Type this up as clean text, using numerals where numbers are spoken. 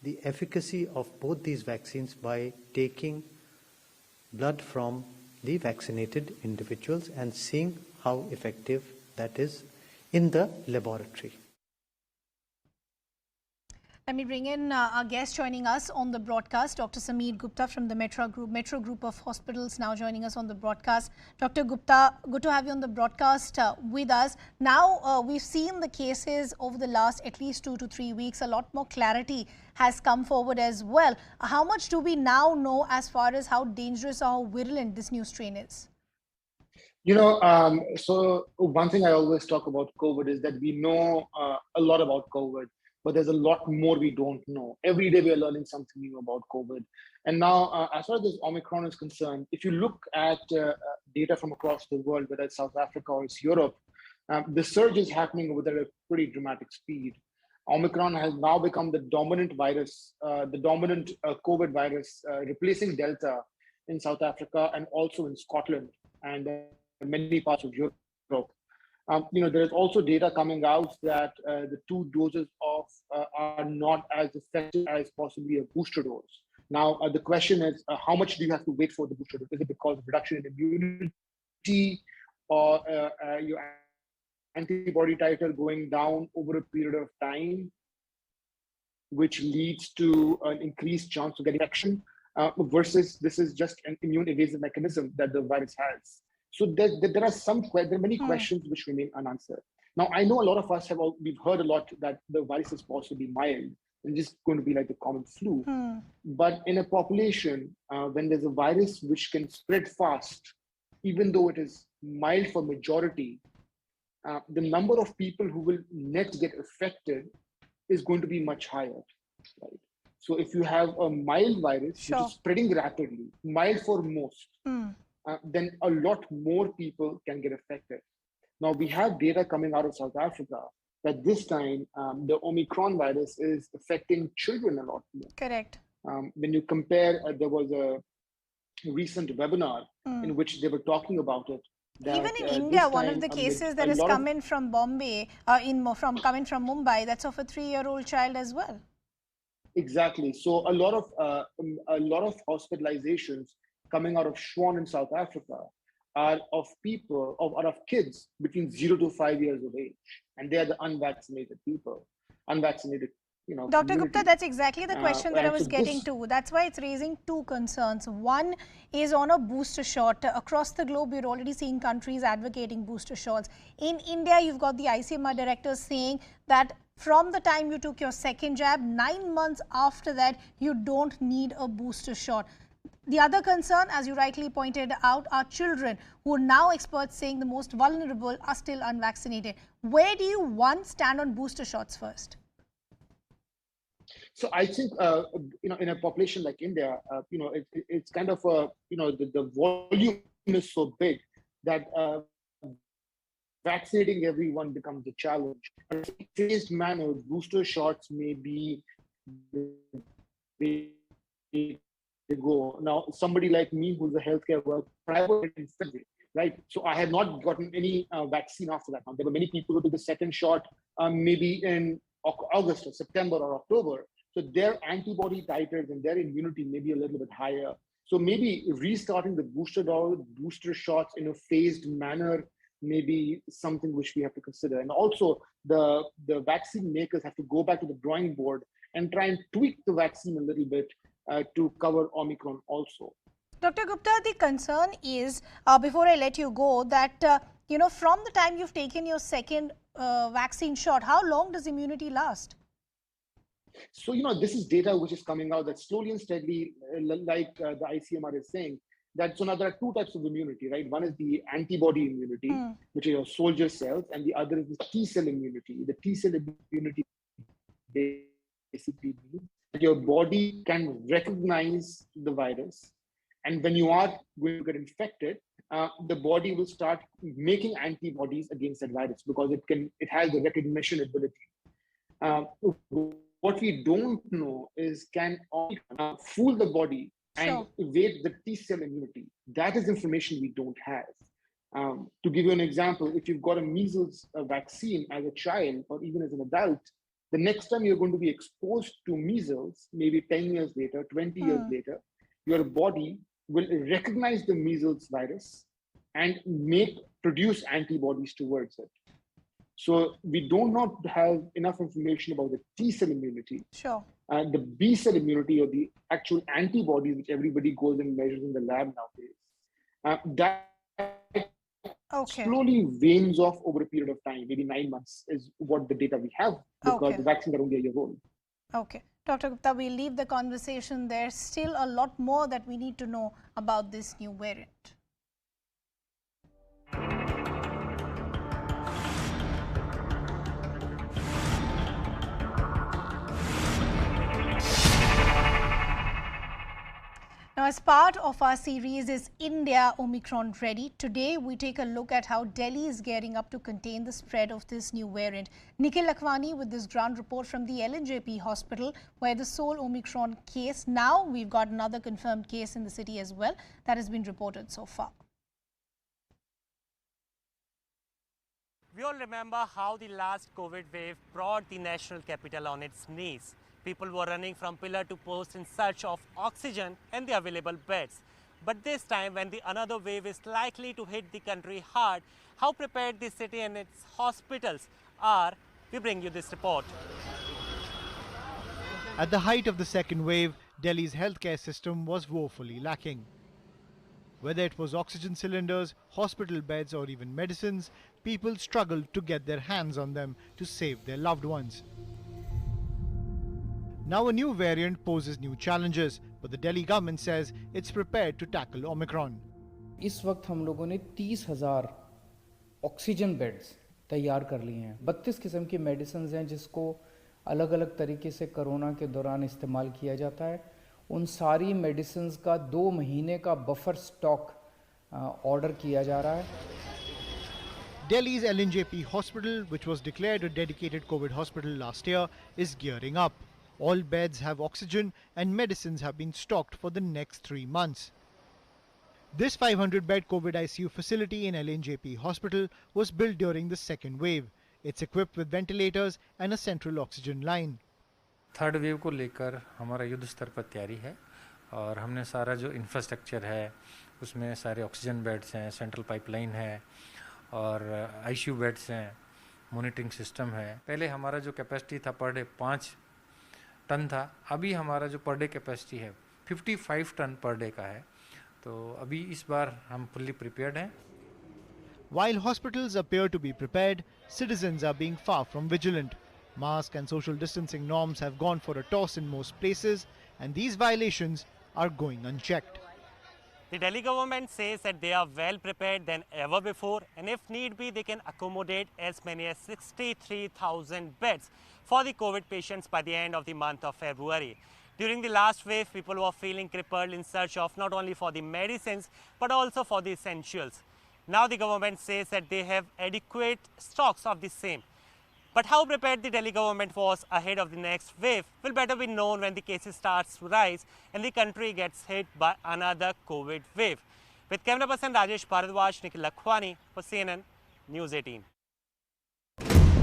the efficacy of both these vaccines by taking blood from the vaccinated individuals and seeing how effective that is in the laboratory. Let me bring in our guest joining us on the broadcast, Dr. Sameer Gupta from the Metro Group of Hospitals, now joining us on the broadcast. Dr. Gupta, good to have you on the broadcast with us. Now, we've seen the cases over the last at least 2 to 3 weeks. A lot more clarity has come forward as well. How much do we now know as far as how dangerous or how virulent this new strain is? So one thing I always talk about COVID is that we know a lot about COVID, but there's a lot more we don't know. Every day we are learning something new about COVID. And now, as far as this Omicron is concerned, if you look at data from across the world, whether it's South Africa or it's Europe, the surge is happening with a pretty dramatic speed. Omicron has now become the dominant virus, the dominant COVID virus, replacing Delta in South Africa and also in Scotland and many parts of Europe. There is also data coming out that the 2 doses of are not as effective as possibly a booster dose. Now, the question is, how much do you have to wait for the booster dose? Is it because of reduction in immunity or your antibody titer going down over a period of time, which leads to an increased chance of getting infection, versus this is just an immune evasive mechanism that the virus has? So there are many questions which remain unanswered. Now, I know a lot of us we've heard a lot that the virus is possibly mild and just going to be like the common flu. But in a population, when there's a virus which can spread fast, even though it is mild for majority, the number of people who will net get affected is going to be much higher, right? So if you have a mild virus, which is spreading rapidly, mild for most, then a lot more people can get affected. Now, we have data coming out of South Africa that this time the Omicron virus is affecting children a lot more. Correct. When you compare, there was a recent webinar in which they were talking about it. That, even in India, one of the cases that has come in from Bombay, coming from Mumbai, that's of a 3-year-old child as well. Exactly. So a lot of hospitalizations coming out of Schwan in South Africa are of kids between 0 to 5 years of age, and they are the unvaccinated people, unvaccinated. Dr. Community. Gupta, that's exactly the question that I was getting to. That's why it's raising 2 concerns. One is on a booster shot. Across the globe, we're already seeing countries advocating booster shots. In India, you've got the ICMR director saying that from the time you took your second jab, 9 months after that, you don't need a booster shot. The other concern, as you rightly pointed out, are children who are now experts saying the most vulnerable are still unvaccinated. Where do you, stand on booster shots first? So I think, in a population like India, it's kind of the volume is so big that vaccinating everyone becomes a challenge. In a phased manner, booster shots may be the way to go. Now, somebody like me who's a healthcare worker, private in February, right? So I have not gotten any vaccine after that. Now, there were many people who took the second shot maybe in August or September or October. So their antibody titers and their immunity may be a little bit higher. So maybe restarting the booster shots in a phased manner may be something which we have to consider. And also the vaccine makers have to go back to the drawing board and try and tweak the vaccine a little bit to cover Omicron also. Dr. Gupta, the concern is, before I let you go, that, from the time you've taken your second vaccine shot, how long does immunity last? So, this is data which is coming out that slowly and steadily, like the ICMR is saying, that so now there are 2 types of immunity, right? One is the antibody immunity, which is your soldier cells, and the other is the T-cell immunity. The T-cell immunity basically means that your body can recognize the virus, and when you are going to get infected, the body will start making antibodies against that virus because it has the recognition ability. What we don't know is can Omicron fool the body and evade the T-cell immunity. That is information we don't have. To give you an example, if you've got a measles vaccine as a child or even as an adult, The next time you're going to be exposed to measles, maybe 10 years later, 20 years later, your body will recognize the measles virus and produce antibodies towards it. So we do not have enough information about the T cell immunity. Sure. And the B cell immunity, or the actual antibodies which everybody goes and measures in the lab nowadays. That slowly wanes off over a period of time. Maybe 9 months is what the data we have, because the vaccines are only a year old. Okay. Dr. Gupta, we'll leave the conversation there. Still a lot more that we need to know about this new variant. Now, as part of our series is India Omicron Ready, today we take a look at how Delhi is gearing up to contain the spread of this new variant. Nikhil Lakhwani with this ground report from the LNJP hospital, where the sole Omicron case, now we've got another confirmed case in the city as well, that has been reported so far. We all remember how the last COVID wave brought the national capital on its knees. People were running from pillar to post in search of oxygen and the available beds. But this time, when the another wave is likely to hit the country hard, how prepared the city and its hospitals are, we bring you this report. At the height of the second wave, Delhi's healthcare system was woefully lacking. Whether it was oxygen cylinders, hospital beds or even medicines, people struggled to get their hands on them to save their loved ones. Now a new variant poses new challenges, but the Delhi government says it's prepared to tackle Omicron. इस वक्त हम लोगों ने 30,000 oxygen beds तैयार कर लिए हैं। 32 किस्म की मेडिसिन हैं जिसको अलग अलग तरीके से कोरोना के दौरान इस्तेमाल किया जाता है। उन सारी मेडिसिन का 2 महीने का बफर स्टॉक ऑर्डर किया जा रहा है। Delhi's LNJP hospital, which was declared a dedicated COVID hospital last year, is gearing up. All beds have oxygen and medicines have been stocked for the next 3 months. This 500-bed COVID ICU facility in LNJP hospital was built during the second wave. It's equipped with ventilators and a central oxygen line. Third wave को लेकर हमारा युद्ध स्तर पर तैयारी है और हमने सारा जो इंफ्रास्ट्रक्चर है उसमें सारे ऑक्सीजन बेड्स हैं, सेंट्रल पाइपलाइन है और आईसीयू बेड्स हैं, मॉनिटरिंग सिस्टम है। पहले हमारा जो कैपेसिटी था पर डे 5 टन था, अभी हमारा जो पर डे कैपेसिटी है 55 टन पर डे का है। तो अभी इस बार हम फुल्ली प्रिपेयर्ड हैं। While hospitals appear to be prepared, citizens are being far from vigilant. Mask and social distancing norms have gone for a toss in most places, and these violations are going unchecked. The Delhi government says that they are well prepared than ever before, and if need be, they can accommodate as many as 63,000 beds for the COVID patients by the end of the month of February. During the last wave, people were feeling crippled in search of not only for the medicines, but also for the essentials. Now the government says that they have adequate stocks of the same. But how prepared the Delhi government was ahead of the next wave will better be known when the cases start to rise and the country gets hit by another COVID wave. With camera person Rajesh Bharadwaj, Nikhil Lakhwani for CNN News 18.